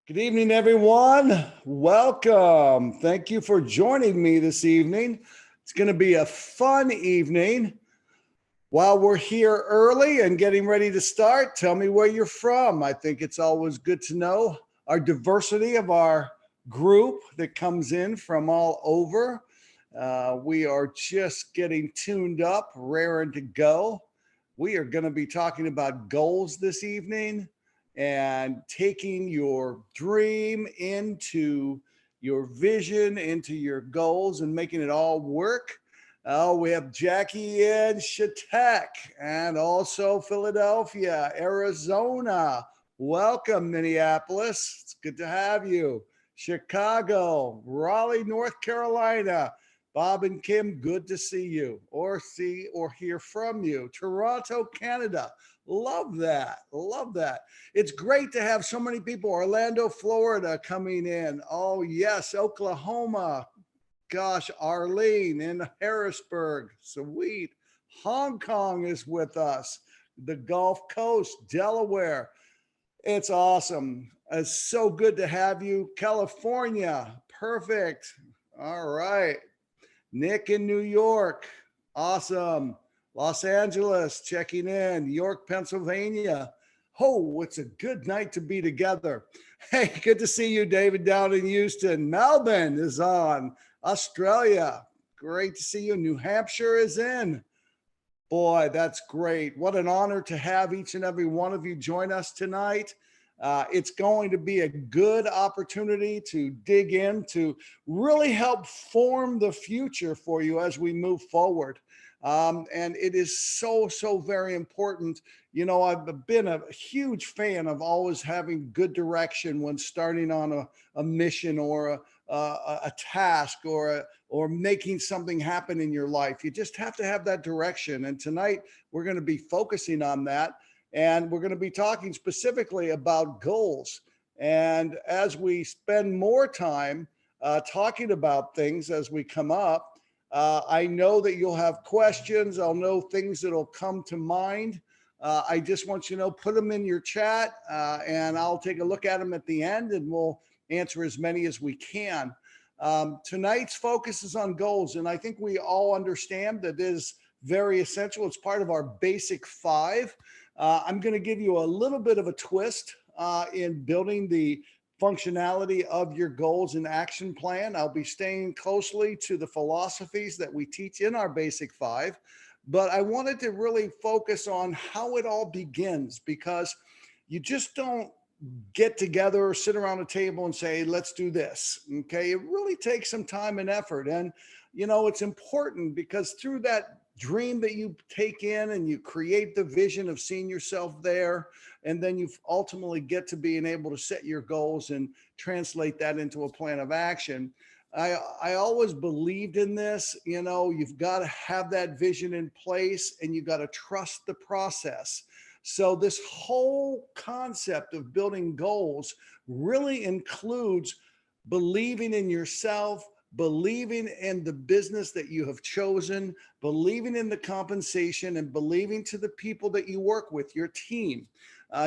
Good evening, everyone. Welcome. Thank you for joining me this evening. It's going to be a fun evening. While we're here early and getting ready to start, tell me where you're from. I think it's always good to know our diversity of our group that comes in from all over. We are just getting tuned up, raring to go. We are going to be talking about goals this evening and taking your dream into your vision, into your goals, and making it all work. Oh, we have Jackie in Chautauqua and also Philadelphia, Arizona. Welcome, Minneapolis. It's good to have you. Chicago, Raleigh, North Carolina. Bob and Kim, good to see you or see or hear from you. Toronto, Canada. Love that. Love that. It's great to have so many people. Orlando, Florida coming in. Oh, yes. Oklahoma. Gosh, Arlene in Harrisburg. Sweet. Hong Kong is with us. The Gulf Coast, Delaware. It's awesome. It's so good to have you. California. Perfect. All right. Nick in New York. Awesome. Los Angeles checking in. York, Pennsylvania. Oh, it's a good night to be together. Hey, good to see you, David, down in Houston. Melbourne is on. Australia. Great to see you. New Hampshire is in. Boy, that's great. What an honor to have each and every one of you join us tonight. It's going to be a good opportunity to dig in to really help form the future for you as we move forward. And it is so very important. You know, I've been a huge fan of always having good direction when starting on a mission or a task or making something happen in your life. You just have to have that direction. And tonight we're going to be focusing on that. And we're going to be talking specifically about goals. And as we spend more time talking about things as we come up, I know that you'll have questions. I'll know things that'll come to mind. I just want you to know, put them in your chat and I'll take a look at them at the end and we'll answer as many as we can. Tonight's focus is on goals. And I think we all understand that it is very essential. It's part of our basic five. I'm going to give you a little bit of a twist in building the functionality of your goals and action plan. I'll be staying closely to the philosophies that we teach in our basic five, but I wanted to really focus on how it all begins, because you just don't get together or sit around a table and say, let's do this. Okay. It really takes some time and effort. And, you know, it's important because through that dream that you take in and you create the vision of seeing yourself there, and then you ultimately get to being able to set your goals and translate that into a plan of action. I always believed in this. You know, you've got to have that vision in place and you got to trust the process. So this whole concept of building goals really includes believing in yourself, believing in the business that you have chosen, believing in the compensation, and believing to the people that you work with, your team,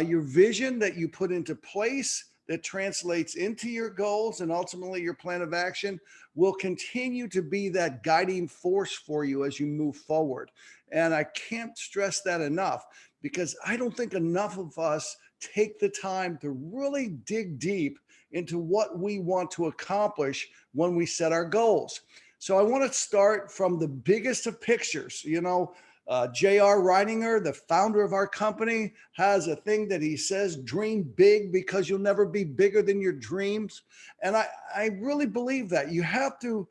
your vision that you put into place that translates into your goals and ultimately your plan of action will continue to be that guiding force for you as you move forward. And I can't stress that enough, because I don't think enough of us take the time to really dig deep into what we want to accomplish when we set our goals. So I want to start from the biggest of pictures. You know, J.R. Reininger, the founder of our company, has a thing that he says, dream big because you'll never be bigger than your dreams. And I really believe that. You have to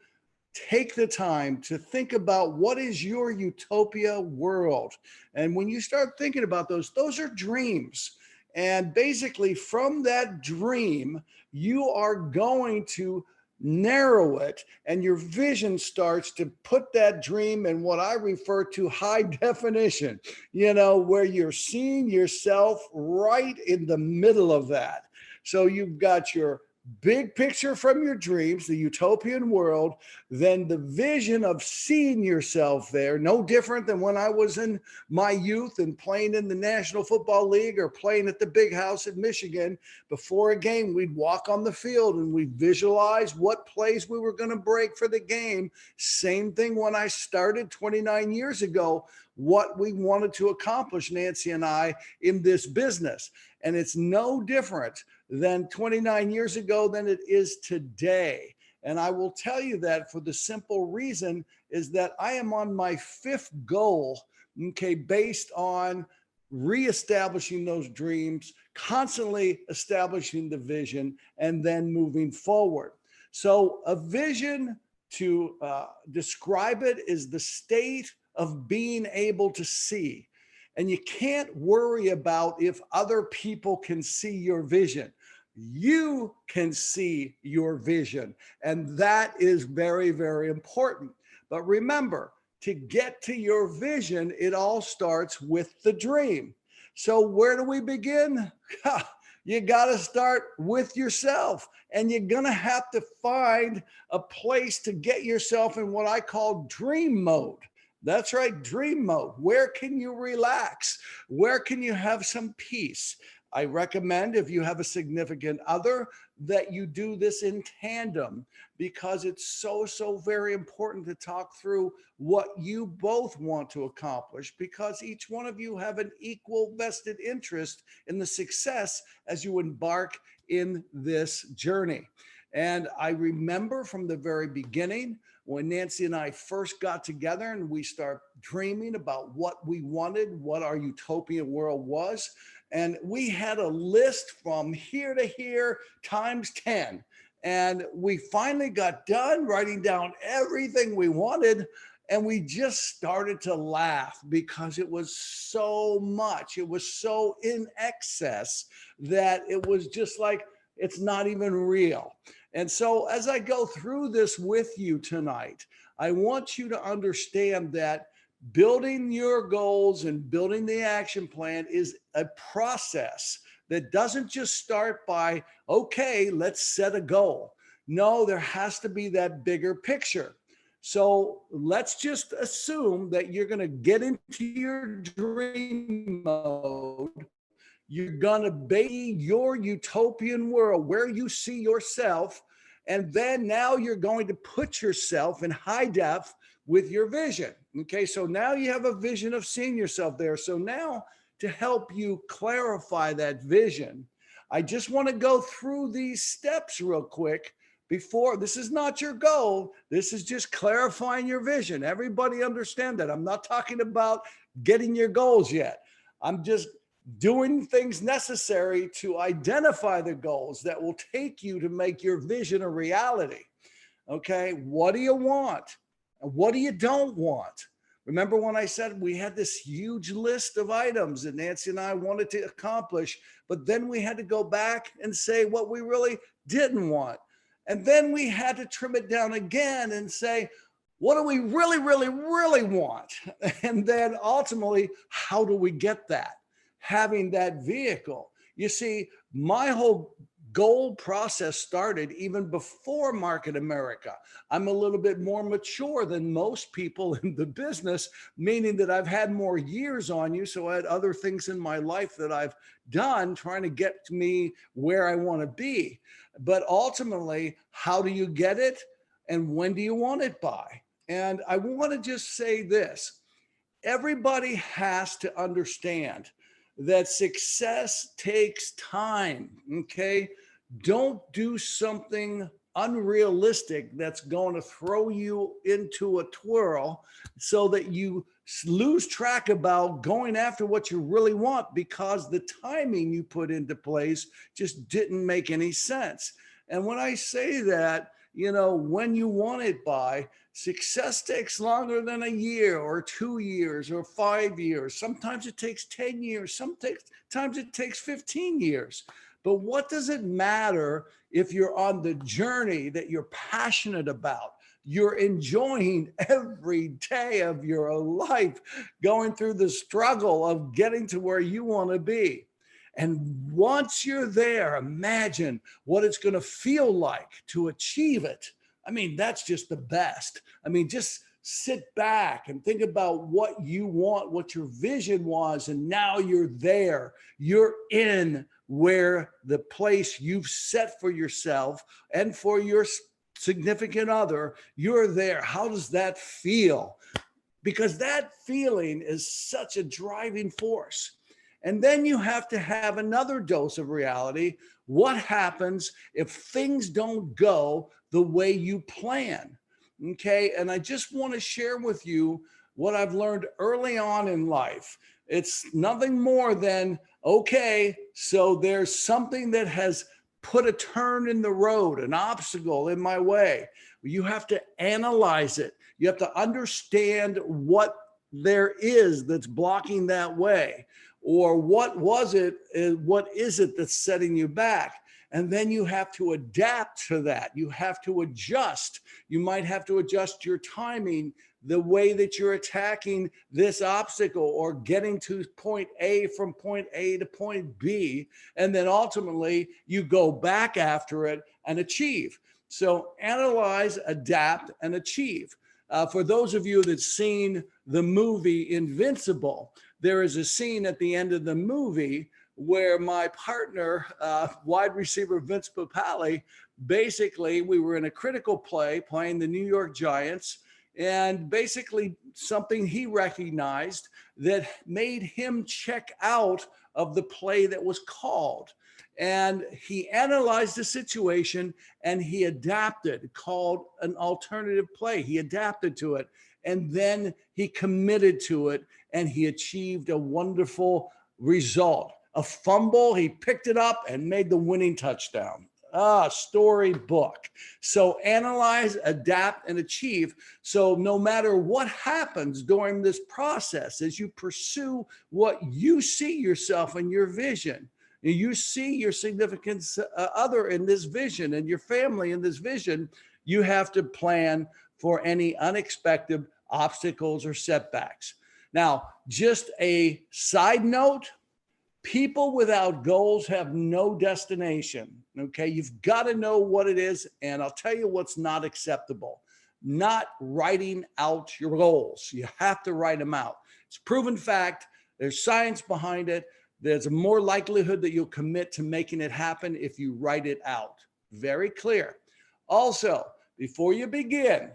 take the time to think about what is your utopia world. And when you start thinking about those are dreams. And basically from that dream, you are going to narrow it, and your vision starts to put that dream in what I refer to high definition, you know, where you're seeing yourself right in the middle of that. So you've got your big picture from your dreams, the utopian world, then the vision of seeing yourself there, no different than when I was in my youth and playing in the National Football League or playing at the big house in Michigan. Before a game, we'd walk on the field and we'd visualize what plays we were going to break for the game. Same thing when I started 29 years ago, what we wanted to accomplish, Nancy and I, in this business. And it's no different than 29 years ago than it is today. And I will tell you that for the simple reason is that I am on my fifth goal, okay, based on reestablishing those dreams, constantly establishing the vision, and then moving forward. So a vision, to describe it, is the state of being able to see. And you can't worry about if other people can see your vision. You can see your vision. And that is very, very important. But remember, to get to your vision, it all starts with the dream. So where do we begin? You got to start with yourself. And you're going to have to find a place to get yourself in what I call dream mode. That's right, dream mode. Where can you relax? Where can you have some peace? I recommend, if you have a significant other, that you do this in tandem, because it's so, so very important to talk through what you both want to accomplish, because each one of you have an equal vested interest in the success as you embark in this journey. And I remember from the very beginning, when Nancy and I first got together and we start dreaming about what we wanted, what our utopian world was. And we had a list from here to here times 10. And we finally got done writing down everything we wanted. And we just started to laugh because it was so much. It was so in excess that it was just like, it's not even real. And so as I go through this with you tonight, I want you to understand that building your goals and building the action plan is a process that doesn't just start by, okay, let's set a goal. No, there has to be that bigger picture. So let's just assume that you're going to get into your dream mode. You're going to be your utopian world where you see yourself. And then now you're going to put yourself in high def with your vision. Okay, so now you have a vision of seeing yourself there. So now, to help you clarify that vision, I just want to go through these steps real quick. Before, this is not your goal. This is just clarifying your vision. Everybody understand that. I'm not talking about getting your goals yet. I'm just doing things necessary to identify the goals that will take you to make your vision a reality. Okay, what do you want? And what do you don't want? Remember when I said we had this huge list of items that Nancy and I wanted to accomplish, but then we had to go back and say what we really didn't want. And then we had to trim it down again and say, what do we really, really, really want? And then ultimately, how do we get that? Having that vehicle. You see, my whole goal process started even before Market America. I'm a little bit more mature than most people in the business, meaning that I've had more years on you. So I had other things in my life that I've done trying to get me where I want to be. But ultimately, how do you get it? And when do you want it by? And I want to just say this. Everybody has to understand that success takes time, okay? Don't do something unrealistic that's going to throw you into a twirl so that you lose track about going after what you really want because the timing you put into place just didn't make any sense. And when I say that, you know, when you want it by, success takes longer than a year or 2 years or 5 years. Sometimes it takes 10 years. Sometimes it takes 15 years. But what does it matter if you're on the journey that you're passionate about? You're enjoying every day of your life, going through the struggle of getting to where you want to be. And once you're there, imagine what it's going to feel like to achieve it. I mean, that's just the best. I mean, just sit back and think about what you want, what your vision was, and now you're there. You're in where the place you've set for yourself and for your significant other, you're there. How does that feel? Because that feeling is such a driving force. And then you have to have another dose of reality. What happens if things don't go the way you plan? Okay. And I just want to share with you what I've learned early on in life. It's nothing more than, okay, so there's something that has put a turn in the road, an obstacle in my way. You have to analyze it. You have to understand what there is that's blocking that way, or what was it, what is it that's setting you back? And then you have to adapt to that. You have to adjust. You might have to adjust your timing, the way that you're attacking this obstacle or getting to point A from point A to point B. And then ultimately you go back after it and achieve. So analyze, adapt, and achieve. For those of you that's seen the movie Invincible, there is a scene at the end of the movie where my partner, wide receiver Vince Papale, basically we were in a critical play playing the New York Giants, and basically something he recognized that made him check out of the play that was called. And he analyzed the situation and he adapted, called an alternative play. He adapted to it, and then he committed to it, and he achieved a wonderful result. A fumble, he picked it up and made the winning touchdown. Storybook. So analyze, adapt, and achieve. So no matter what happens during this process, as you pursue what you see yourself in your vision, you see your significant other in this vision and your family in this vision, you have to plan for any unexpected obstacles or setbacks. Now, just a side note, people without goals have no destination. Okay, you've got to know what it is. And I'll tell you what's not acceptable: not writing out your goals. You have to write them out. It's proven fact. There's science behind it. There's a more likelihood that you'll commit to making it happen if you write it out. Very clear. Also, before you begin,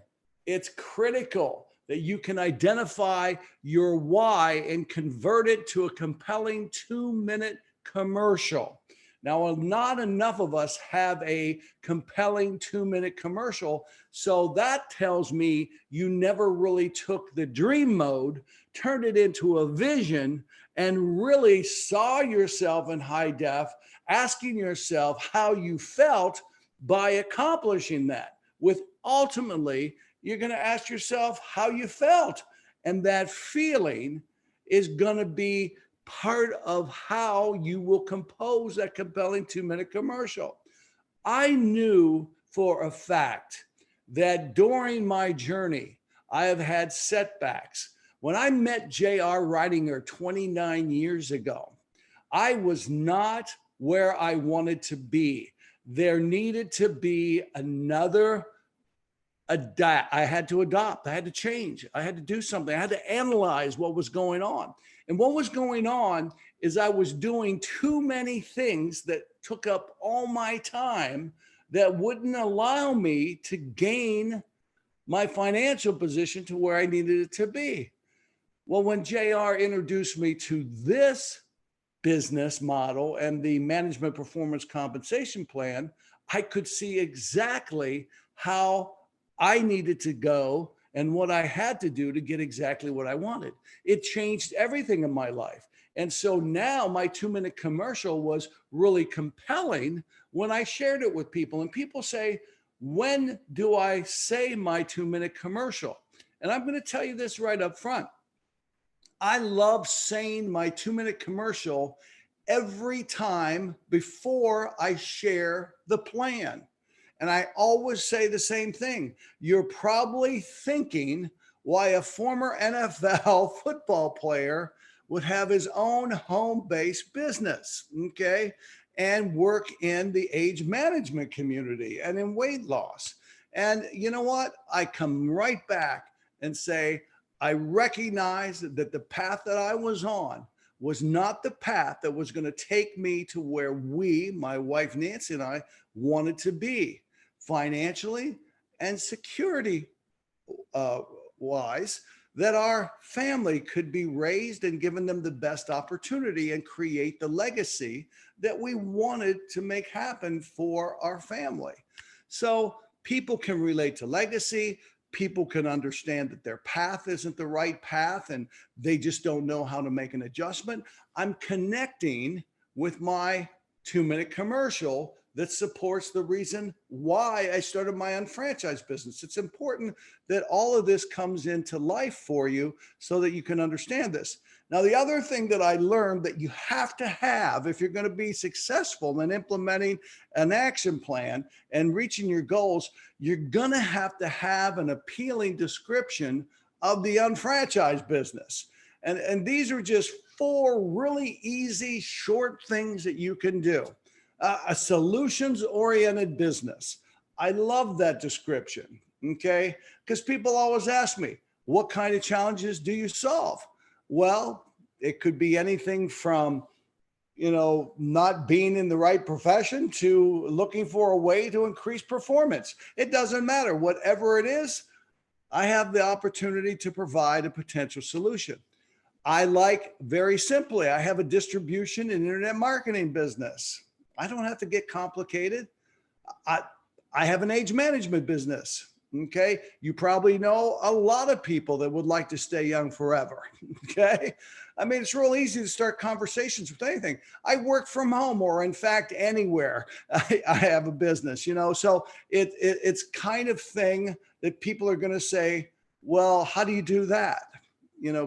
it's critical that you can identify your why and convert it to a compelling 2-minute commercial. Now, not enough of us have a compelling 2-minute commercial. So that tells me you never really took the dream mode, turned it into a vision, and really saw yourself in high def, asking yourself how you felt by accomplishing that. With ultimately, you're going to ask yourself how you felt. And that feeling is going to be part of how you will compose that compelling 2-minute commercial. I knew for a fact that during my journey, I have had setbacks. When I met J.R. Ridinger 29 years ago, I was not where I wanted to be. There needed to be another adapt. I had to adopt. I had to change. I had to do something. I had to analyze what was going on. And what was going on is I was doing too many things that took up all my time that wouldn't allow me to gain my financial position to where I needed it to be. Well, when JR introduced me to this business model and the management performance compensation plan, I could see exactly how I needed to go and what I had to do to get exactly what I wanted. It changed everything in my life. And so now my 2-minute commercial was really compelling when I shared it with people. And people say, when do I say my 2-minute commercial? And I'm going to tell you this right up front. I love saying my 2-minute commercial every time before I share the plan. And I always say the same thing. You're probably thinking why a former NFL football player would have his own home-based business, okay, and work in the age management community and in weight loss. And you know what? I come right back and say, I recognize that the path that I was on was not the path that was going to take me to where we, my wife Nancy and I, wanted to be financially and security uh, wise, that our family could be raised and given them the best opportunity and create the legacy that we wanted to make happen for our family. So people can relate to legacy. People can understand that their path isn't the right path and they just don't know how to make an adjustment. I'm connecting with my 2-minute commercial that supports the reason why I started my unfranchised business. It's important that all of this comes into life for you so that you can understand this. Now, the other thing that I learned that you have to have if you're going to be successful in implementing an action plan and reaching your goals, you're going to have an appealing description of the unfranchised business. And these are just 4 really easy, short things that you can do. A solutions-oriented business. I love that description, okay? Because people always ask me, what kind of challenges do you solve? Well, it could be anything from, not being in the right profession to looking for a way to increase performance. It doesn't matter. Whatever it is, I have the opportunity to provide a potential solution. I very simply, I have a distribution and internet marketing business. I don't have to get complicated. I have an age management business. Okay. You probably know a lot of people that would like to stay young forever. Okay. I mean, it's real easy to start conversations with anything. I work from home or in fact, anywhere I have a business, so it's kind of thing that people are going to say, well, how do you do that?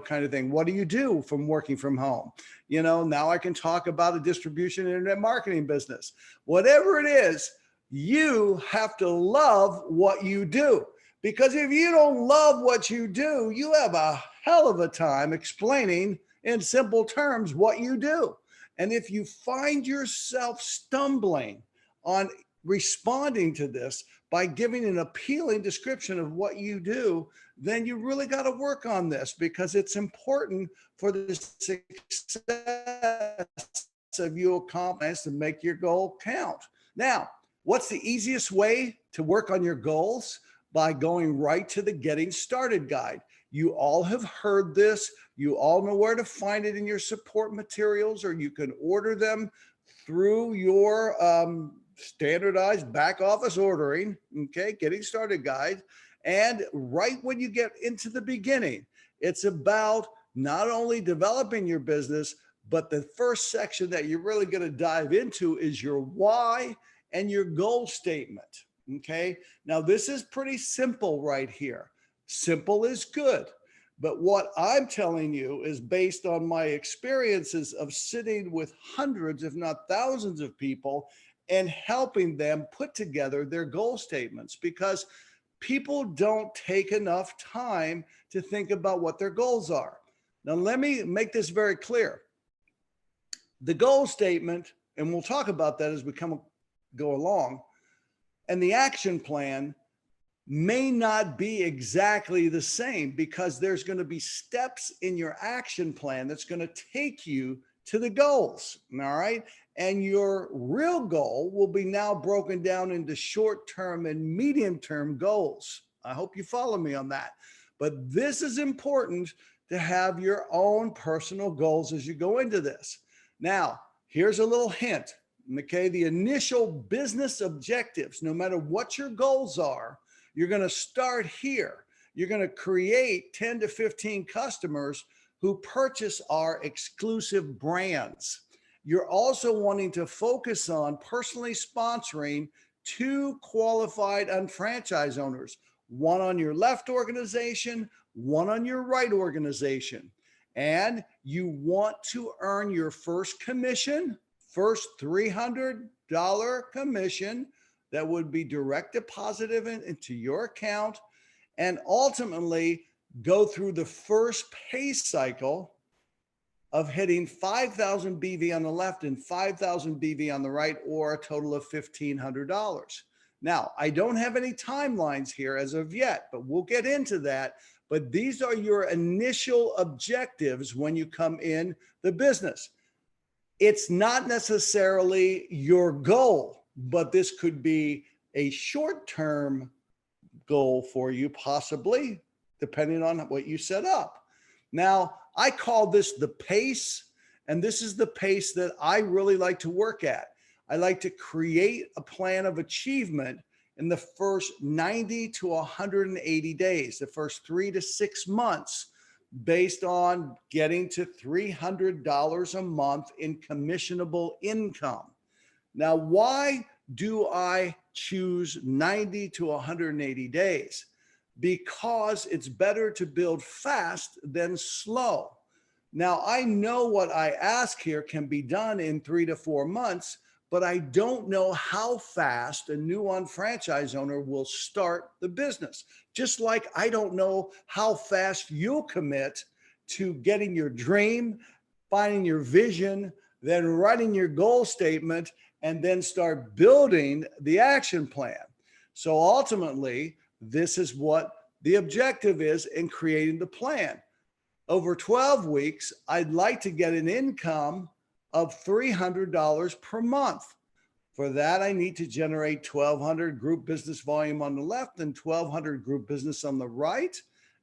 Kind of thing. What do you do from working from home? Now I can talk about a distribution internet marketing business. Whatever it is, you have to love what you do. Because if you don't love what you do, you have a hell of a time explaining in simple terms what you do. And if you find yourself stumbling on responding to this by giving an appealing description of what you do, then you really got to work on this because it's important for the success of your accomplishments to make your goal count. Now, what's the easiest way to work on your goals? By going right to the Getting Started guide. You all have heard this. You all know where to find it in your support materials, or you can order them through your standardized back office ordering, okay, Getting Started guide. And right when you get into the beginning, it's about not only developing your business, but the first section that you're really going to dive into is your why and your goal statement. Okay. Now, this is pretty simple right here. Simple is good. But what I'm telling you is based on my experiences of sitting with hundreds, if not thousands of people and helping them put together their goal statements, because people don't take enough time to think about what their goals are. Now, let me make this very clear. The goal statement, and we'll talk about that as we go along, and the action plan may not be exactly the same because there's going to be steps in your action plan that's going to take you to the goals. All right. And your real goal will be now broken down into short-term and medium-term goals. I hope you follow me on that. But this is important to have your own personal goals as you go into this. Now, here's a little hint. Okay, the initial business objectives, no matter what your goals are, you're going to start here. You're going to create 10 to 15 customers who purchase our exclusive brands. You're also wanting to focus on personally sponsoring 2 qualified unfranchised owners, one on your left organization, one on your right organization. And you want to earn your first commission, first $300 commission that would be direct deposited into your account, and ultimately go through the first pay cycle of hitting 5,000 BV on the left and 5,000 BV on the right, or a total of $1,500. Now, I don't have any timelines here as of yet, but we'll get into that. But these are your initial objectives when you come in the business. It's not necessarily your goal, but this could be a short-term goal for you, possibly, depending on what you set up. Now, I call this the pace, and this is the pace that I really like to work at. I like to create a plan of achievement in the first 90 to 180 days, the first 3 to 6 months, based on getting to $300 a month in commissionable income. Now, why do I choose 90 to 180 days? Because it's better to build fast than slow. Now, I know what I ask here can be done in 3 to 4 months, but I don't know how fast a new franchise owner will start the business. Just like I don't know how fast you'll commit to getting your dream, finding your vision, then writing your goal statement, and then start building the action plan. So ultimately, this is what the objective is in creating the plan. Over 12 weeks, I'd like to get an income of $300 per month. For that, I need to generate 1,200 group business volume on the left and 1,200 group business on the right.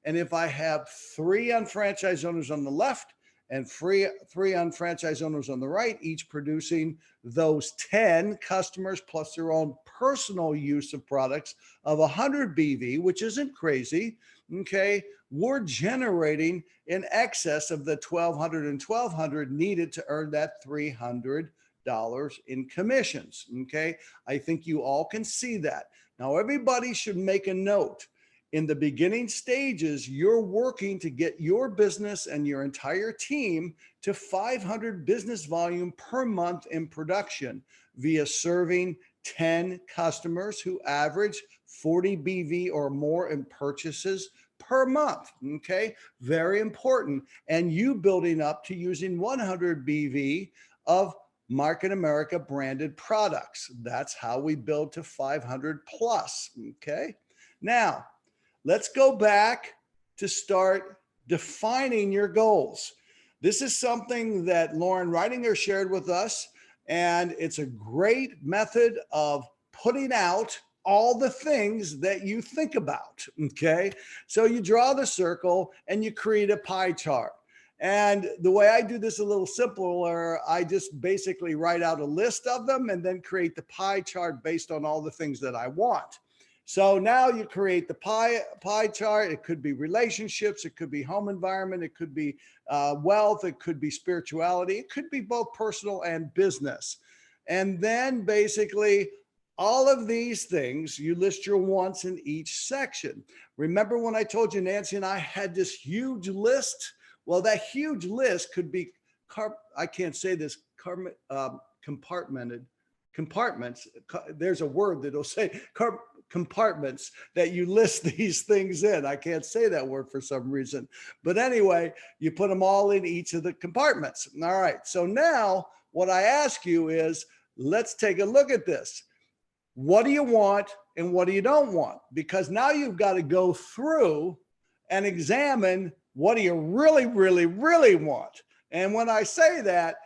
And if I have 3 unfranchised owners on the left and three unfranchised owners on the right, each producing those 10 customers plus their own personal use of products of 100 BV, which isn't crazy, okay, we're generating in excess of the 1,200 and 1,200 needed to earn that $300 in commissions, okay? I think you all can see that. Now, everybody should make a note. In the beginning stages, you're working to get your business and your entire team to 500 business volume per month in production via serving 10 customers who average 40 BV or more in purchases per month, okay? Very important. And you building up to using 100 BV of Market America branded products. That's how we build to 500 plus, okay? Now, let's go back to start defining your goals. This is something that Lauren Reitinger shared with us, and it's a great method of putting out all the things that you think about, okay? So you draw the circle and you create a pie chart. And the way I do this a little simpler, I just basically write out a list of them and then create the pie chart based on all the things that I want. So now you create the pie chart. It could be relationships, it could be home environment, it could be wealth, it could be spirituality, it could be both personal and business. And then basically all of these things, you list your wants in each section. Remember when I told you Nancy and I had this huge list? Well, that huge list could be, I can't say this, compartmented, compartments. There's a word that'll say compartments that you list these things in. I can't say that word for some reason. But anyway, you put them all in each of the compartments. All right. So now what I ask you is, let's take a look at this. What do you want and what do you don't want? Because now you've got to go through and examine what do you really, really, really want. And when I say that,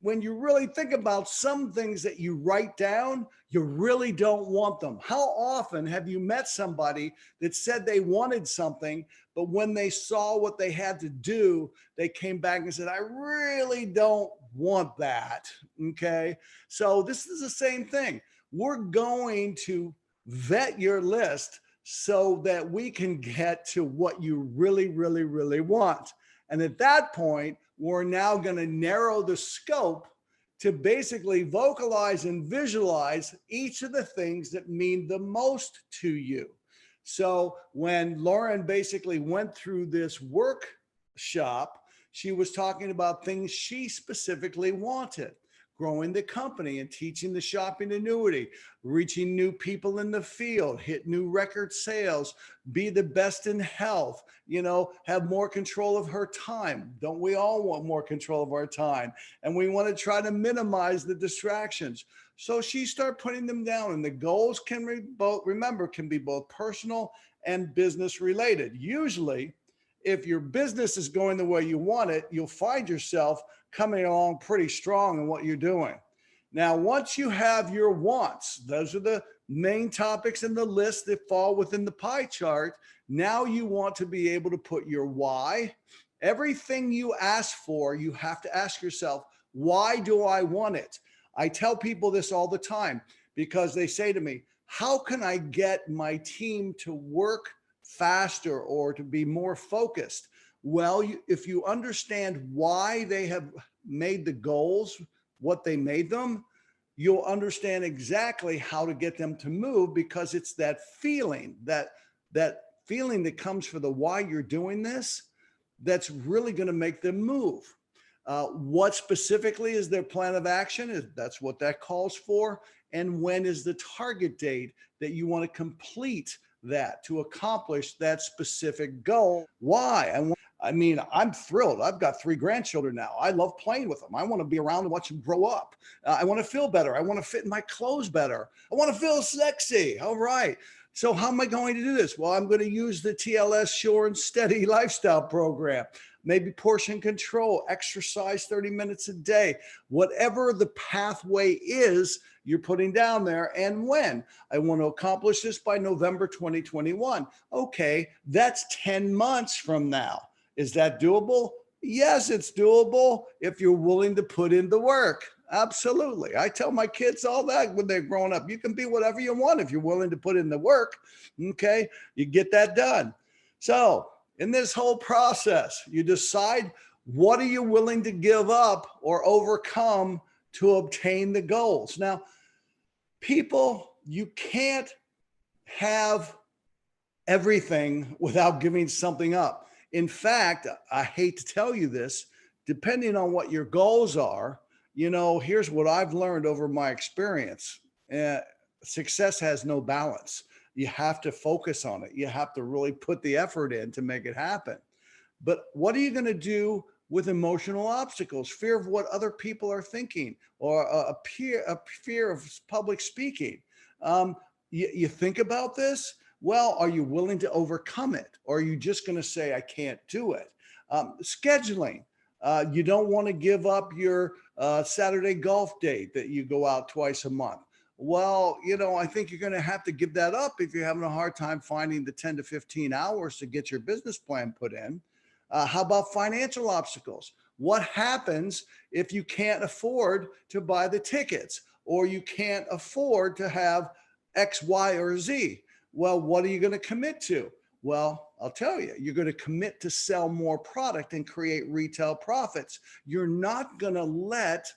when you really think about some things that you write down, you really don't want them. How often have you met somebody that said they wanted something, but when they saw what they had to do, they came back and said, I really don't want that, okay? So this is the same thing. We're going to vet your list so that we can get to what you really, really, really want. And at that point, we're now going to narrow the scope to basically vocalize and visualize each of the things that mean the most to you. So when Lauren basically went through this workshop, she was talking about things she specifically wanted. growing the company and teaching the shopping annuity, reaching new people in the field, hit new record sales, be the best in health, have more control of her time. Don't we all want more control of our time? And we want to try to minimize the distractions. So she started putting them down, and the goals can be both personal and business related. Usually, if your business is going the way you want it, you'll find yourself coming along pretty strong in what you're doing. Now, once you have your wants, those are the main topics in the list that fall within the pie chart. Now you want to be able to put your why. Everything you ask for, you have to ask yourself, why do I want it? I tell people this all the time because they say to me, how can I get my team to work faster or to be more focused? Well, if you understand why they have made the goals, what they made them, you'll understand exactly how to get them to move, because it's that feeling, that feeling that comes for the why you're doing this, that's really going to make them move. What specifically is their plan of action? That's what that calls for. And when is the target date that you want to complete that, to accomplish that specific goal? Why? I'm thrilled. I've got 3 grandchildren now. I love playing with them. I want to be around and watch them grow up. I want to feel better. I want to fit in my clothes better. I want to feel sexy. All right. So how am I going to do this? Well, I'm going to use the TLS Sure and Steady lifestyle program. Maybe portion control, exercise 30 minutes a day, whatever the pathway is you're putting down there. And when I want to accomplish this by November 2021. Okay, that's 10 months from now. Is that doable? Yes, it's doable if you're willing to put in the work. Absolutely. I tell my kids all that when they're growing up. You can be whatever you want if you're willing to put in the work. Okay, you get that done. So in this whole process, you decide, what are you willing to give up or overcome to obtain the goals? Now, people, you can't have everything without giving something up. In fact, I hate to tell you this, depending on what your goals are, here's what I've learned over my experience. Success has no balance. You have to focus on it. You have to really put the effort in to make it happen. But what are you going to do with emotional obstacles, fear of what other people are thinking, or a fear of public speaking? You think about this. Well, are you willing to overcome it? Or are you just going to say, I can't do it? Scheduling. You don't want to give up your Saturday golf date that you go out twice a month. Well, I think you're going to have to give that up if you're having a hard time finding the 10 to 15 hours to get your business plan put in. How about financial obstacles? What happens if you can't afford to buy the tickets, or you can't afford to have X, Y, or Z? Well, what are you going to commit to? Well, I'll tell you, you're going to commit to sell more product and create retail profits. You're not going to let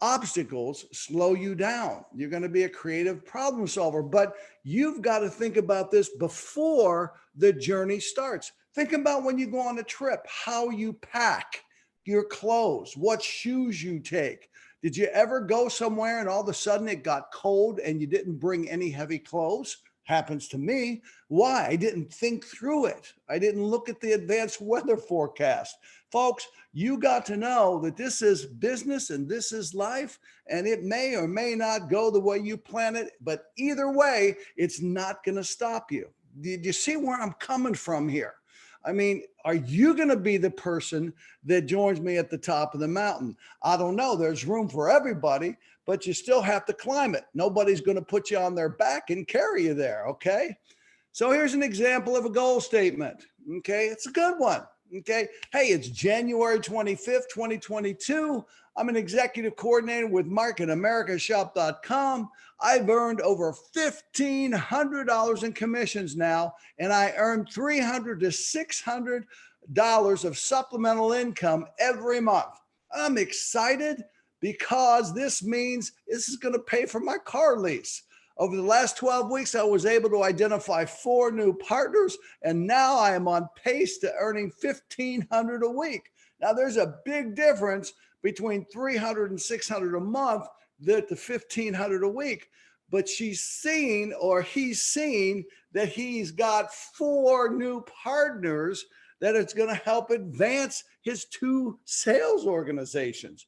obstacles slow you down. You're going to be a creative problem solver, but you've got to think about this before the journey starts. Think about when you go on a trip, how you pack your clothes, what shoes you take. Did you ever go somewhere and all of a sudden it got cold and you didn't bring any heavy clothes? Happens to me. Why? I didn't think through it. I didn't look at the advanced weather forecast. Folks, you got to know that this is business and this is life, and it may or may not go the way you plan it, but either way, it's not going to stop you. Did you see where I'm coming from here? I mean, are you going to be the person that joins me at the top of the mountain? I don't know. There's room for everybody, but you still have to climb it. Nobody's going to put you on their back and carry you there. Okay. So here's an example of a goal statement. Okay. It's a good one. Okay. Hey, it's January 25th, 2022. I'm an executive coordinator with marketamericashop.com. I've earned over $1,500 in commissions now, and I earn $300 to $600 of supplemental income every month. I'm excited because this means this is going to pay for my car lease. Over the last 12 weeks, I was able to identify 4 new partners, and now I am on pace to earning $1,500 a week. Now, there's a big difference between 300 and 600 a month than the 1,500 a week. But she's seen, or he's seen, that he's got 4 new partners that it's going to help advance his 2 sales organizations.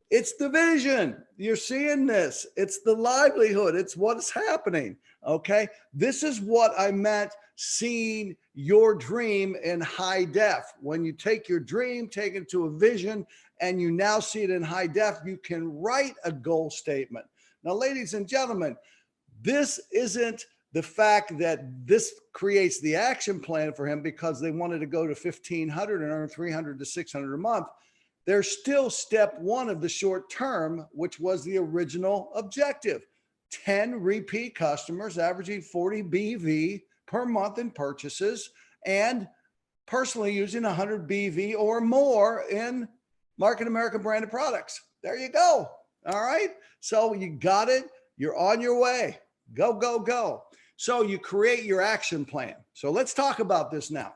It's the vision. You're seeing this. It's the livelihood. It's what's happening. Okay. This is what I meant seeing your dream in high def. When you take your dream, take it to a vision, and you now see it in high def, you can write a goal statement. Now, ladies and gentlemen, this isn't the fact that this creates the action plan for him because they wanted to go to 1,500 and earn 300 to 600 a month. There's still step 1 of the short term, which was the original objective. 10 repeat customers averaging 40 BV per month in purchases, and personally using 100 BV or more in Market America branded products. There you go. All right. So you got it. You're on your way. Go, go, go. So you create your action plan. So let's talk about this now.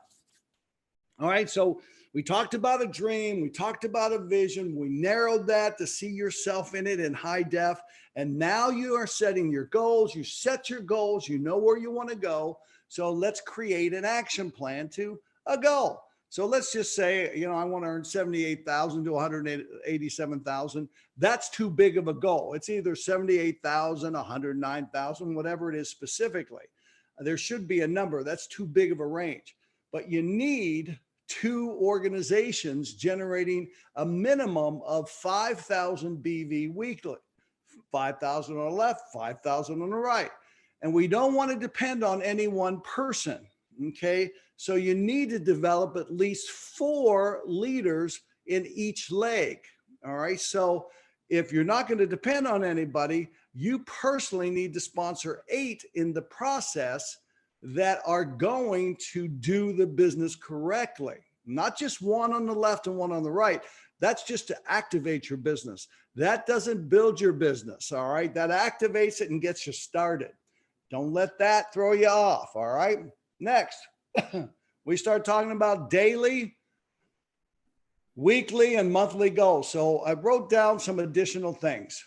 All right. So we talked about a dream. We talked about a vision. We narrowed that to see yourself in it in high def. And now you are setting your goals. You set your goals. You know where you want to go. So let's create an action plan to a goal. So let's just say, I want to earn 78,000 to 187,000. That's too big of a goal. It's either 78,000, 109,000, whatever it is specifically. There should be a number. That's too big of a range. But you need 2 organizations generating a minimum of 5,000 BV weekly, 5,000 on the left, 5,000 on the right. And we don't want to depend on any one person. Okay. So you need to develop at least 4 leaders in each leg. All right. So if you're not going to depend on anybody, you personally need to sponsor 8 in the process that are going to do the business correctly. Not just 1 on the left and 1 on the right. That's just to activate your business. That doesn't build your business. All right. That activates it and gets you started. Don't let that throw you off. All right. Next, we start talking about daily, weekly, and monthly goals. So I wrote down some additional things.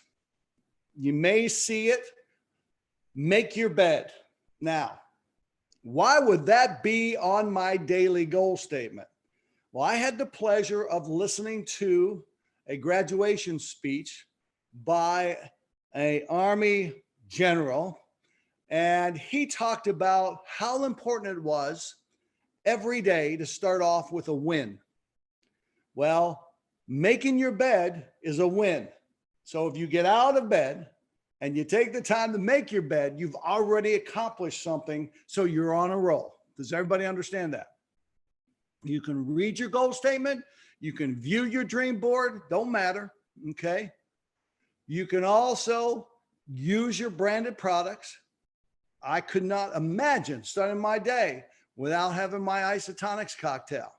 You may see it. Make your bed. Now, why would that be on my daily goal statement? Well, I had the pleasure of listening to a graduation speech by an Army general, and he talked about how important it was every day to start off with a win. Well, making your bed is a win. So if you get out of bed and you take the time to make your bed, you've already accomplished something. So you're on a roll. Does everybody understand that? You can read your goal statement. You can view your dream board. Don't matter. Okay. You can also use your branded products. I could not imagine starting my day without having my isotonics cocktail.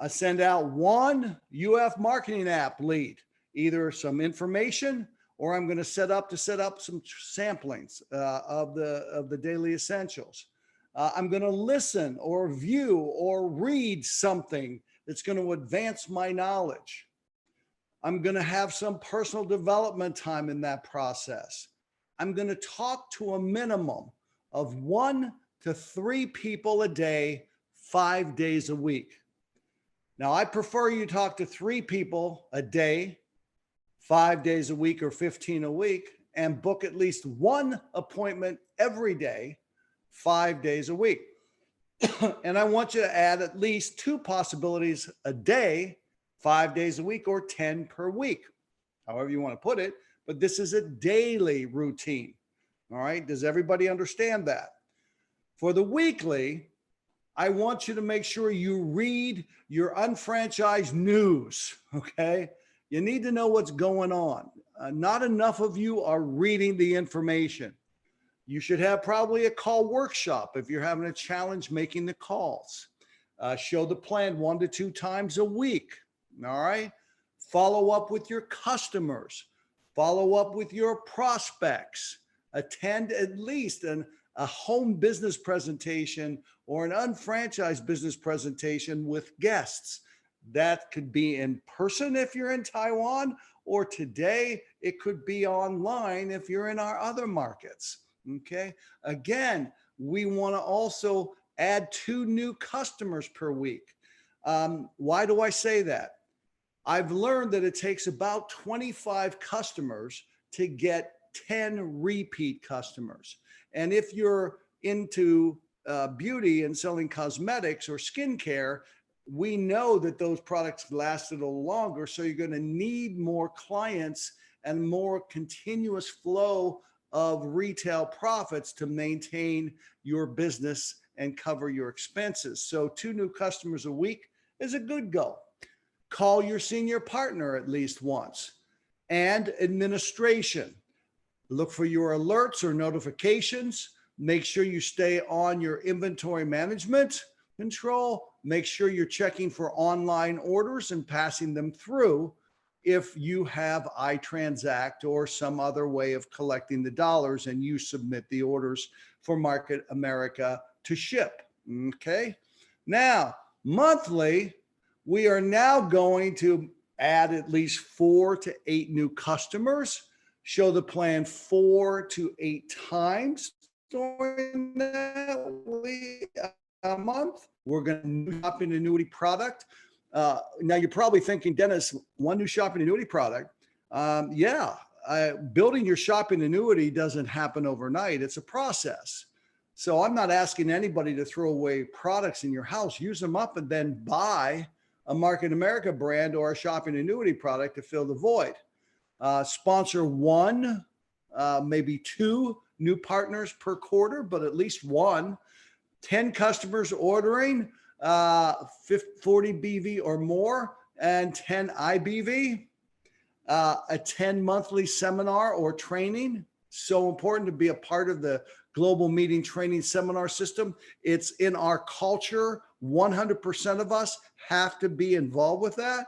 I send out 1 UF marketing app lead, either some information, or I'm going to set up some samplings of the daily essentials. I'm going to listen or view or read something that's going to advance my knowledge. I'm going to have some personal development time in that process. I'm going to talk to a minimum of 1 to 3 people a day, 5 days a week. Now, I prefer you talk to 3 people a day, 5 days a week, or 15 a week, and book at least 1 appointment every day, 5 days a week. And I want you to add at least 2 possibilities a day, 5 days a week, or 10 per week, however you want to put it. But this is a daily routine. All right. Does everybody understand that? For the weekly, I want you to make sure you read your unfranchised news. Okay. You need to know what's going on. Not enough of you are reading the information. You should have probably a call workshop if you're having a challenge making the calls. Show the plan 1 to 2 times a week. All right. Follow up with your customers. Follow up with your prospects. Attend at least a home business presentation or an unfranchised business presentation with guests. That could be in person if you're in Taiwan, or today it could be online if you're in our other markets. Okay. Again, we want to also add 2 new customers per week. Why do I say that? I've learned that it takes about 25 customers to get 10 repeat customers. And if you're into beauty and selling cosmetics or skincare, we know that those products last a little longer. So you're going to need more clients and more continuous flow of retail profits to maintain your business and cover your expenses. So 2 new customers a week is a good goal. Call your senior partner at least once. And administration. Look for your alerts or notifications. Make sure you stay on your inventory management control. Make sure you're checking for online orders and passing them through if you have iTransact or some other way of collecting the dollars and you submit the orders for Market America to ship. Okay. Now, monthly, we are now going to add at least 4 to 8 new customers, show the plan 4 to 8 times during that week, a month. We're going to new shopping annuity product. Now you're probably thinking, Dennis, 1 new shopping annuity product. Building your shopping annuity doesn't happen overnight. It's a process. So I'm not asking anybody to throw away products in your house. Use them up and then buy a Market America brand or a shopping annuity product to fill the void. Sponsor 1, maybe 2 new partners per quarter, but at least 1. 10 customers ordering 40 BV or more and 10 IBV. Attend monthly seminar or training. So important to be a part of the global meeting training seminar system. It's in our culture. 100% of us have to be involved with that.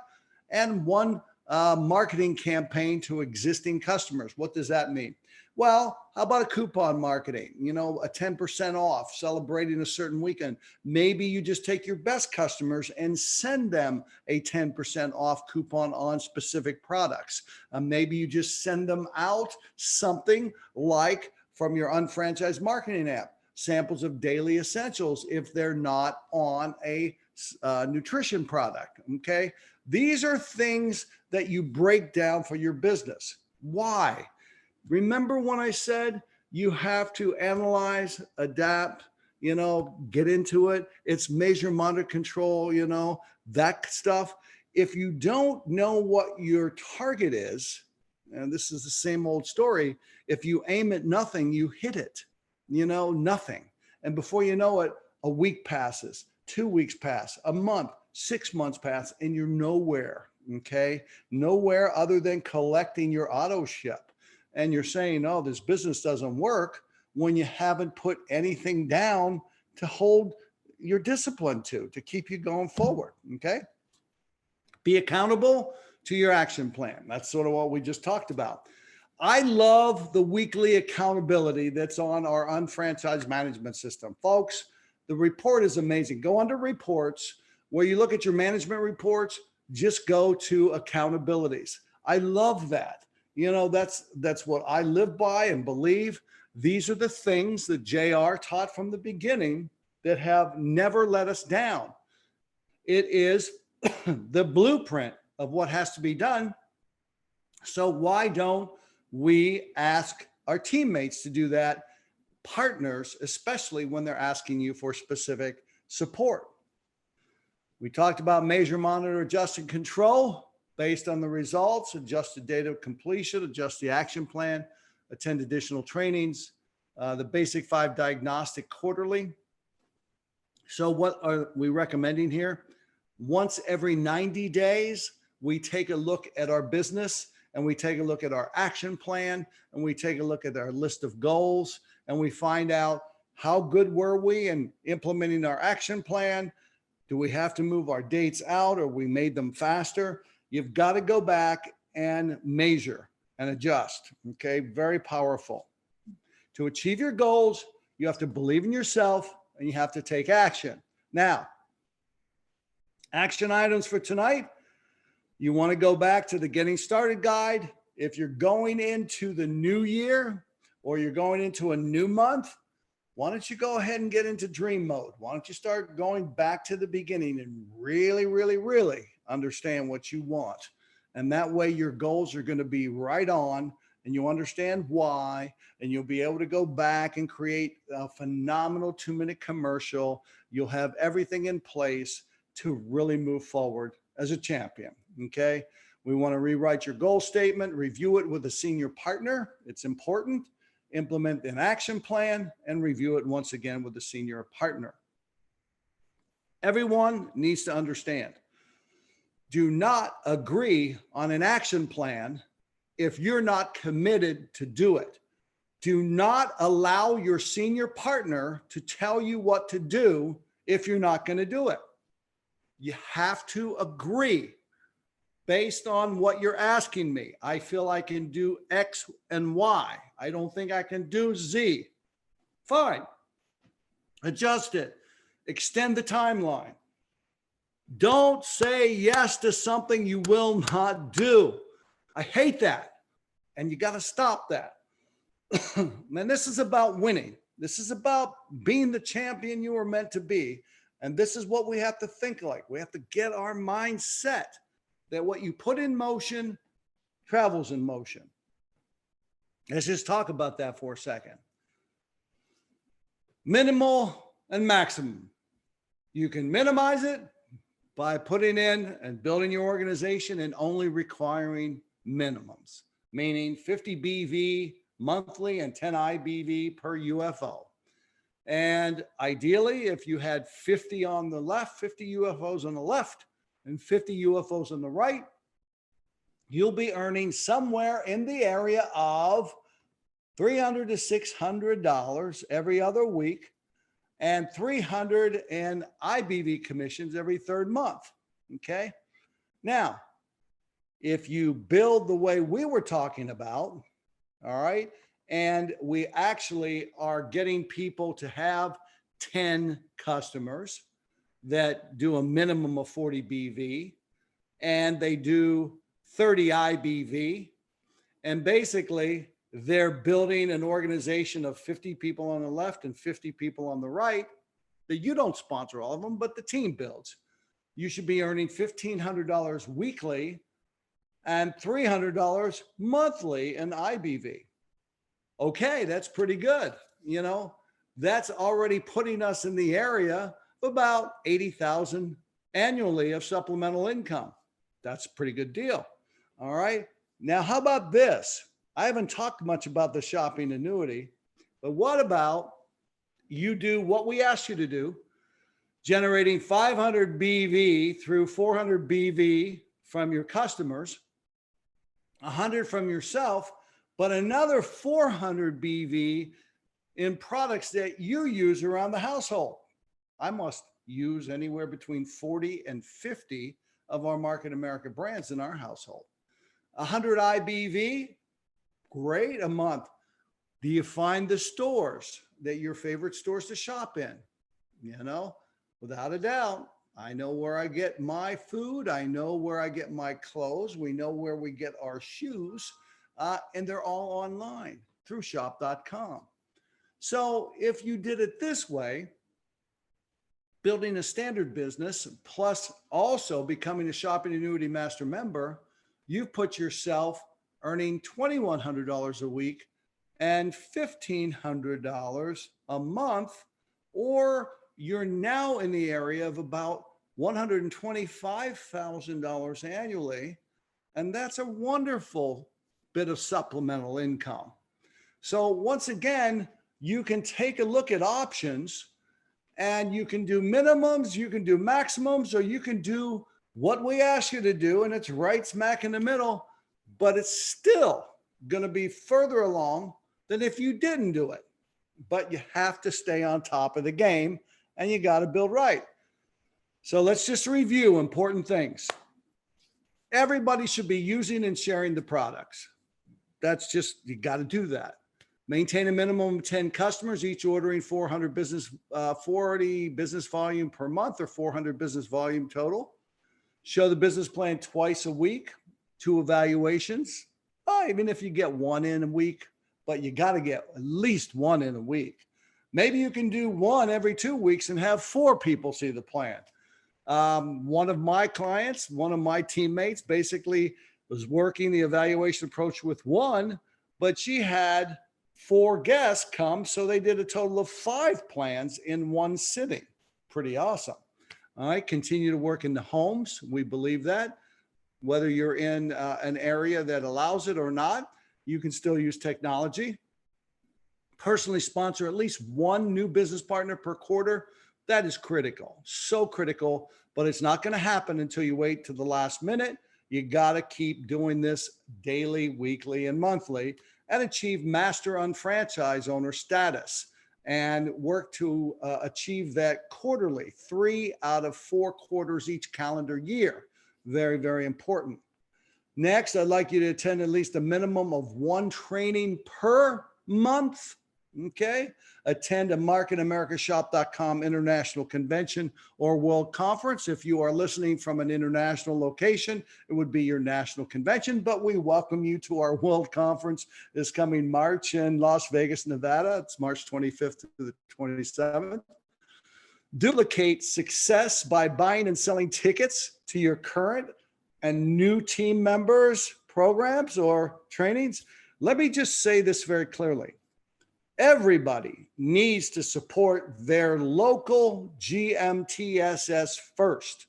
And 1 marketing campaign to existing customers. What does that mean? Well, how about a coupon marketing? You know, a 10% off, celebrating a certain weekend. Maybe you just take your best customers and send them a 10% off coupon on specific products. Maybe you just send them out something like from your unfranchised marketing app, samples of daily essentials if they're not on a nutrition product. Okay. These are things that you break down for your business. Why? Remember when I said you have to analyze, adapt, get into it. It's measure, monitor, control, that stuff. If you don't know what your target is, and this is the same old story, if you aim at nothing, you hit it, nothing. And before you know it, a week passes, 2 weeks pass, a month, 6 months pass, and you're nowhere, okay? Nowhere other than collecting your auto ship. And you're saying, oh, this business doesn't work when you haven't put anything down to hold your discipline to keep you going forward, okay? Be accountable to your action plan. That's sort of what we just talked about. I love the weekly accountability that's on our unfranchised management system. Folks, the report is amazing. Go under reports where you look at your management reports, just go to accountabilities. I love that. That's what I live by and believe. These are the things that JR taught from the beginning that have never let us down. It is the blueprint of what has to be done. So why don't we ask our teammates to do that, partners, especially when they're asking you for specific support? We talked about measure, monitor, adjust, and control. Based on the results, adjust the date of completion, adjust the action plan, attend additional trainings, the basic 5 diagnostic quarterly. So what are we recommending here? Once every 90 days, we take a look at our business and we take a look at our action plan and we take a look at our list of goals and we find out how good were we in implementing our action plan? Do we have to move our dates out or we made them faster? You've got to go back and measure and adjust. Okay. Very powerful. To achieve your goals, you have to believe in yourself and you have to take action. Now, Action items for tonight. You want to go back to the getting started guide. If you're going into the new year or you're going into a new month, why don't you go ahead and get into dream mode? Why don't you start going back to the beginning and really, really, really understand what you want? And that way your goals are going to be right on, and you'll understand why, and you'll be able to go back and create a phenomenal 2-minute commercial. You'll have everything in place to really move forward as a champion. Okay. We want to rewrite your goal statement, review it with a senior partner. It's important. Implement an action plan and review it once again with a senior partner. Everyone needs to understand, do not agree on an action plan if you're not committed to do it. Do not allow your senior partner to tell you what to do if you're not going to do it. You have to agree based on what you're asking me. I feel I can do X and Y. I don't think I can do Z. Fine. Adjust it. Extend the timeline. Don't say yes to something you will not do. I hate that. And you got to stop that. Man, this is about winning. This is about being the champion you were meant to be. And this is what we have to think like. We have to get our mind set that what you put in motion travels in motion. Let's just talk about that for a second. Minimal and maximum. You can minimize it by putting in and building your organization and only requiring minimums, meaning 50 BV monthly and 10 IBV per UFO. And ideally, if you had 50 on the left, 50 UFOs on the left, and 50 UFOs on the right, you'll be earning somewhere in the area of $300 to $600 every other week and 300 in IBV commissions every third month. Okay. Now, if you build the way we were talking about, all right, and we actually are getting people to have 10 customers that do a minimum of 40 BV, and they do 30 IBV. And basically, they're building an organization of 50 people on the left and 50 people on the right that you don't sponsor all of them, but the team builds. You should be earning $1,500 weekly and $300 monthly in IBV. Okay, that's pretty good. You know, that's already putting us in the area of about 80,000 annually of supplemental income. That's a pretty good deal. All right. Now, how about this? I haven't talked much about the shopping annuity, but what about you do what we asked you to do, generating 500 BV through 400 BV from your customers, 100 from yourself, but another 400 BV in products that you use around the household. I must use anywhere between 40 and 50 of our Market America brands in our household. 100 IBV, great, a month. Do you find the stores that your favorite stores to shop in? You know, without a doubt, I know where I get my food. I know where I get my clothes. We know where we get our shoes, and they're all online through shop.com. So if you did it this way, building a standard business, plus also becoming a shopping annuity master member, you've put yourself earning $2,100 a week and $1,500 a month, or you're now in the area of about $125,000 annually. And that's a wonderful bit of supplemental income. So once again, you can take a look at options, and you can do minimums, you can do maximums, or you can do what we ask you to do, and it's right smack in the middle, but it's still going to be further along than if you didn't do it. But you have to stay on top of the game, and you got to build right. So let's just review important things. Everybody should be using and sharing the products. That's just, you got to do that. Maintain a minimum of 10 customers, each ordering 40 business volume per month, or 400 business volume total. Show the business plan twice a week, 2 evaluations. Even if you get 1 in a week, but you got to get at least 1 in a week. Maybe you can do 1 every 2 weeks and have 4 people see the plan. One of my clients, one of my teammates basically was working the evaluation approach with 1, but she had 4 guests come. So they did a total of 5 plans in 1 sitting. Pretty awesome. All right. Continue to work in the homes. We believe that whether you're in an area that allows it or not, you can still use technology. Personally sponsor at least 1 new business partner per quarter. That is critical, so critical, but it's not going to happen until you wait to the last minute. You got to keep doing this daily, weekly, and monthly and achieve master unfranchise owner status and work to achieve that quarterly, 3 out of 4 quarters each calendar year. Very, very important. Next, I'd like you to attend at least a minimum of 1 training per month. Okay. Attend a marketamericashop.com international convention or world conference. If you are listening from an international location, it would be your national convention, but we welcome you to our world conference this coming March in Las Vegas, Nevada. It's March 25th to the 27th. Duplicate success by buying and selling tickets to your current and new team members, programs, or trainings. Let me just say this very clearly. Everybody needs to support their local GMTSS first.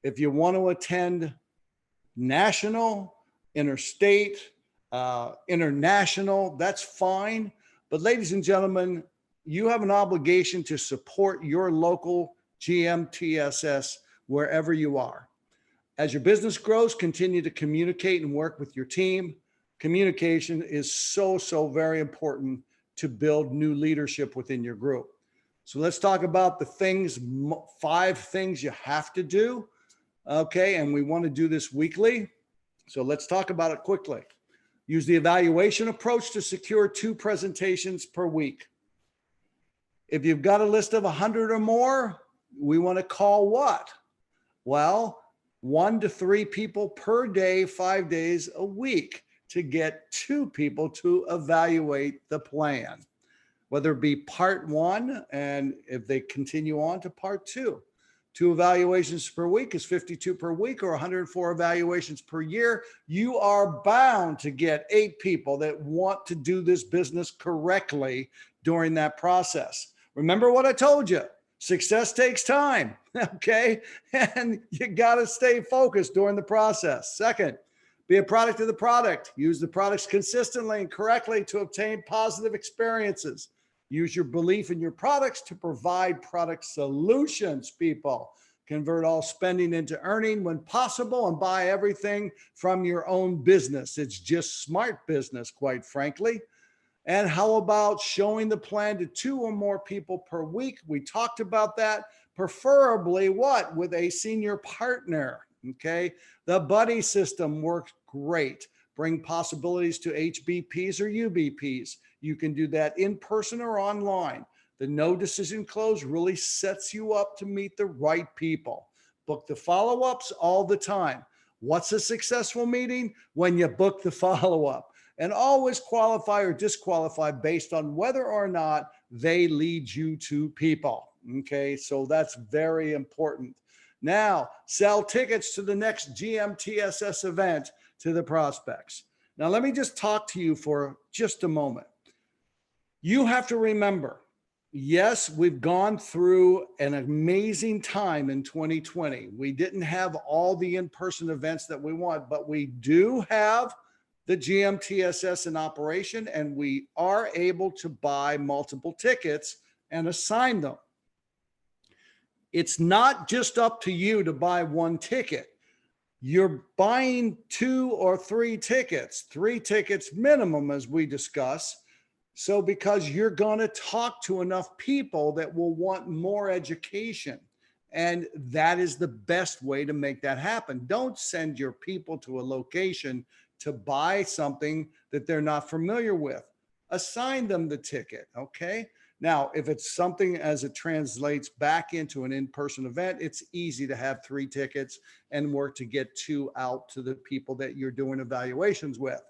If you want to attend national, interstate, international, that's fine. But ladies and gentlemen, you have an obligation to support your local GMTSS wherever you are. As your business grows, continue to communicate and work with your team. Communication is so, so very important to build new leadership within your group. So let's talk about the things, 5 things you have to do. Okay. And we want to do this weekly. So let's talk about it quickly. Use the evaluation approach to secure 2 presentations per week. If you've got a list of 100 or more, we want to call what? Well, 1 to 3 people per day, 5 days a week to get 2 people to evaluate the plan, whether it be part 1 and if they continue on to part 2. 2 evaluations per week is 52 per week or 104 evaluations per year. You are bound to get 8 people that want to do this business correctly during that process. Remember what I told you. Success takes time, okay? And you got to stay focused during the process. Second, be a product of the product. Use the products consistently and correctly to obtain positive experiences. Use your belief in your products to provide product solutions, people. Convert all spending into earning when possible and buy everything from your own business. It's just smart business, quite frankly. And how about showing the plan to 2 or more people per week? We talked about that. Preferably what? With a senior partner. Okay. The buddy system works great. Bring possibilities to HBPs or UBPs. You can do that in person or online. The no decision close really sets you up to meet the right people. Book the follow-ups all the time. What's a successful meeting? When you book the follow-up. And always qualify or disqualify based on whether or not they lead you to people. Okay, so that's very important. Now, sell tickets to the next GMTSS event to the prospects. Now, let me just talk to you for just a moment. You have to remember, yes, we've gone through an amazing time in 2020. We didn't have all the in-person events that we want, but we do have the GMTSS in operation, and we are able to buy multiple tickets and assign them. It's not just up to you to buy 1 ticket. You're buying 2 or 3 tickets, 3 tickets minimum, as we discuss. So because you're going to talk to enough people that will want more education. And that is the best way to make that happen. Don't send your people to a location to buy something that they're not familiar with. Assign them the ticket, okay? Now, if it's something as it translates back into an in-person event, it's easy to have 3 tickets and work to get 2 out to the people that you're doing evaluations with.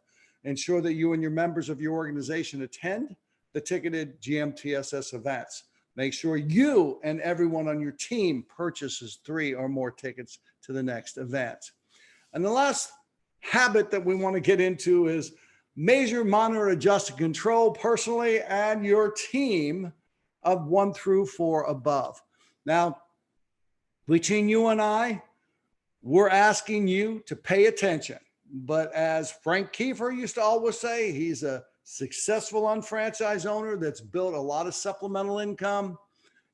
Ensure that you and your members of your organization attend the ticketed GMTSS events. Make sure you and everyone on your team purchases 3 or more tickets to the next event. And the last habit that we want to get into is measure, monitor, adjust, and control personally and your team of 1 through 4 above. Now, between you and I, we're asking you to pay attention. But as Frank Kiefer used to always say, he's a successful unfranchised owner that's built a lot of supplemental income.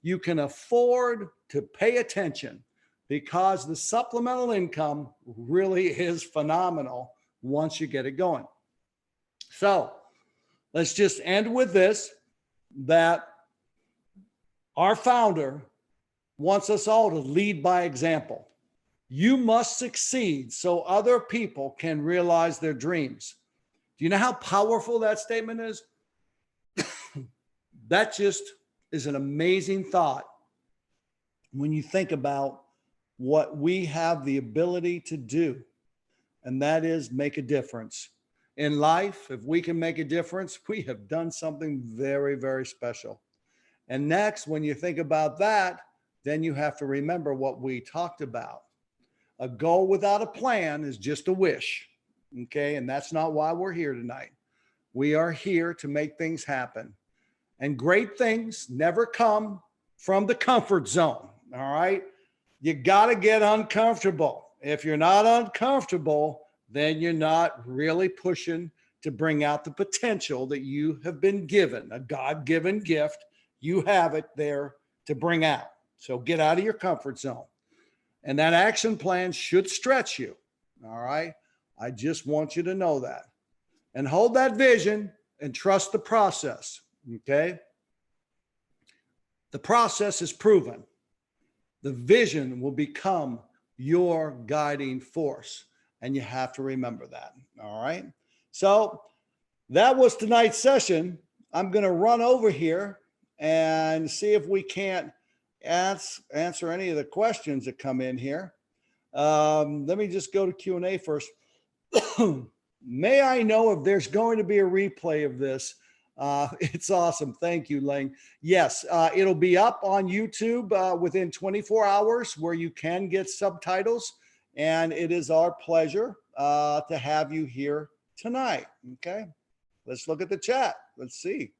You can afford to pay attention because the supplemental income really is phenomenal once you get it going. So let's just end with this, that our founder wants us all to lead by example. You must succeed so other people can realize their dreams. Do you know how powerful that statement is? That just is an amazing thought when you think about what we have the ability to do, and that is make a difference. In life, if we can make a difference, we have done something very, very special. And next, when you think about that, then you have to remember what we talked about. A goal without a plan is just a wish, okay? And that's not why we're here tonight. We are here to make things happen. And great things never come from the comfort zone, all right? You got to get uncomfortable. If you're not uncomfortable, then you're not really pushing to bring out the potential that you have been given, a God-given gift. You have it there to bring out. So get out of your comfort zone. And that action plan should stretch you. All right. I just want you to know that. And hold that vision and trust the process. Okay. The process is proven. The vision will become your guiding force. And you have to remember that. All right. So that was tonight's session. I'm going to run over here and see if we can't answer any of the questions that come in here. Let me just go to Q&A first. May I know if there's going to be a replay of this? It's awesome. Thank you, Ling. Yes, it'll be up on YouTube within 24 hours where you can get subtitles. And it is our pleasure to have you here tonight. Okay, let's look at the chat. Let's see.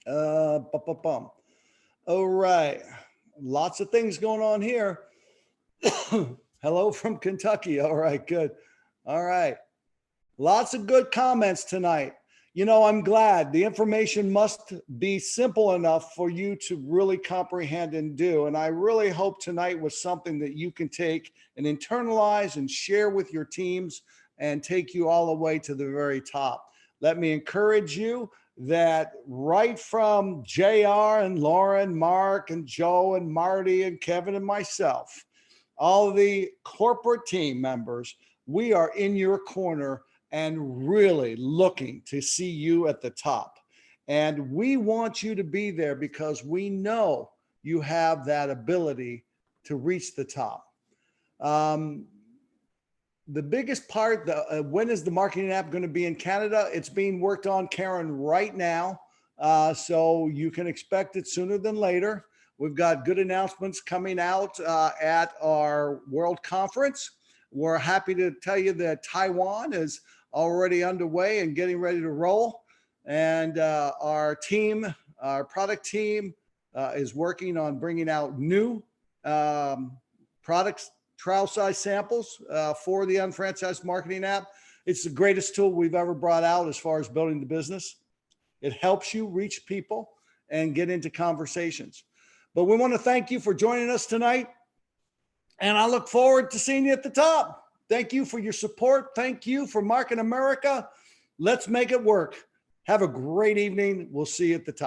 All right. Lots of things going on here. Hello from Kentucky. All right, good. All right. Lots of good comments tonight. You know, I'm glad the information must be simple enough for you to really comprehend and do. And I really hope tonight was something that you can take and internalize and share with your teams and take you all the way to the very top. Let me encourage you that right from JR and Lauren, Mark and Joe and Marty and Kevin and myself, all the corporate team members, we are in your corner and really looking to see you at the top. And we want you to be there because we know you have that ability to reach the top. The biggest part, when is the marketing app going to be in Canada? It's being worked on, Karen, right now. So you can expect it sooner than later. We've got good announcements coming out at our World Conference. We're happy to tell you that Taiwan is already underway and getting ready to roll. And our team, our product team is working on bringing out new products, trial size samples for the Unfranchised Marketing app. It's the greatest tool we've ever brought out as far as building the business. It helps you reach people and get into conversations. But we want to thank you for joining us tonight. And I look forward to seeing you at the top. Thank you for your support. Thank you for Market America. Let's make it work. Have a great evening. We'll see you at the top.